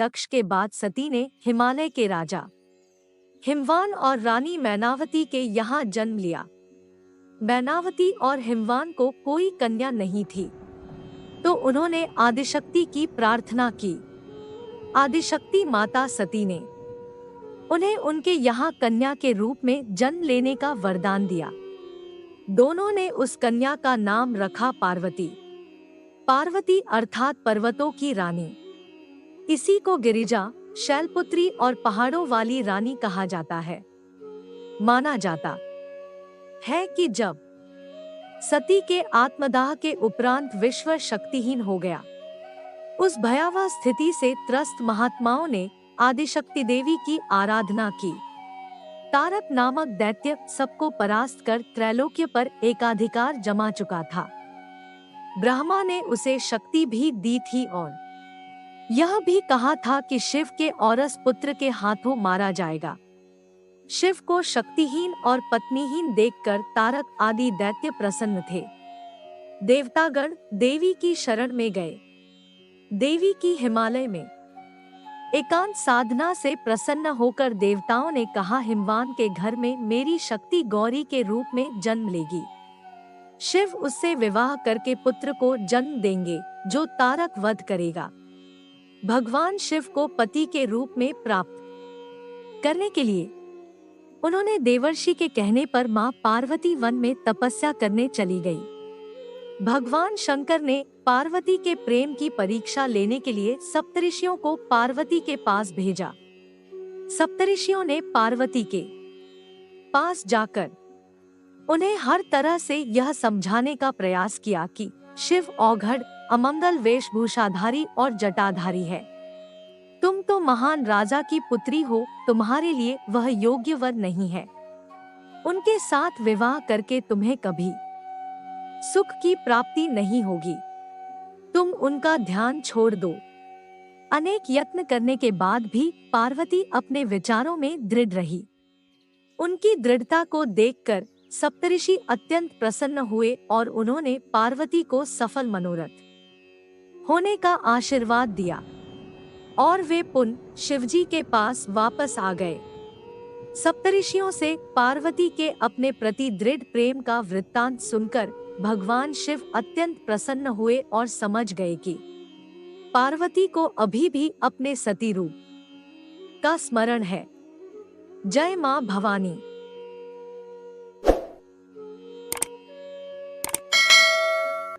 दक्ष के बाद सती ने हिमालय के राजा हिमवान और रानी मैनावती के यहाँ जन्म लिया। मैनावती और हिमवान को कोई कन्या नहीं थी, तो उन्होंने आदिशक्ति की प्रार्थना की। आदिशक्ति माता सती ने उन्हें उनके यहाँ कन्या के रूप में जन्म लेने का वरदान दिया। दोनों ने उस कन्या का नाम रखा पार्वती। पार्वती अर्थात पर्वतों की रानी। इसी को गिरिजा, शैलपुत्री और पहाड़ों वाली रानी कहा जाता है। माना जाता है कि जब सती के आत्मदाह के उपरांत विश्व शक्तिहीन हो गया, उस भयावह स्थिति से त्रस्त महात्माओं ने आदिशक्ति देवी की आराधना की। तारक नामक दैत्य सबको परास्त कर त्रैलोक्य पर एकाधिकार जमा चुका था। ब्रह्मा ने उसे शक्ति भी दी थी और यह भी कहा था कि शिव के औरस पुत्र के हाथों मारा जाएगा। शिव को शक्तिहीन और पत्नीहीन देखकर तारक आदि दैत्य प्रसन्न थे। देवतागण देवी की शरण में गए। देवी की हिमालय में एकांत साधना से प्रसन्न होकर देवताओं ने कहा, हिमवान के घर में मेरी शक्ति गौरी के रूप में जन्म लेगी। शिव उससे विवाह करके पुत्र को जन्म देंगे जो तारक वध करेगा। भगवान शिव को पति के रूप में प्राप्त करने के लिए उन्होंने देवर्षि के कहने पर मां पार्वती वन में तपस्या करने चली गई। भगवान शंकर ने पार्वती के प्रेम की परीक्षा लेने के लिए सप्तऋषियों को पार्वती के पास भेजा। सप्तऋषियों ने पार्वती के पास जाकर उन्हें हर तरह से यह समझाने का प्रयास किया कि शिव औघड़, अमंगल वेशभूषाधारी और जटाधारी है। तुम तो महान राजा की पुत्री हो, तुम्हारे लिए वह योग्य वर नहीं है। उनके साथ विवाह करके तुम्हें कभी सुख की प्राप्ति नहीं होगी। तुम उनका ध्यान छोड़ दो। अनेक यत्न करने के बाद भी पार्वती अपने विचारों में दृढ़ रही। उनकी दृढ़ता को देखकर सप्तऋषि अत्यंत प्रसन्न हुए और उन्होंने पार्वती को सफल मनोरथ होने का आशीर्वाद दिया और वे पुनः शिवजी के पास वापस आ गए। सप्तऋषियों से पार्वती के अपने प्रति दृढ़ प्रेम का वृत्तांत सुनकर भगवान शिव अत्यंत प्रसन्न हुए और समझ गए कि पार्वती को अभी भी अपने सती रूप का स्मरण है। जय मां भवानी।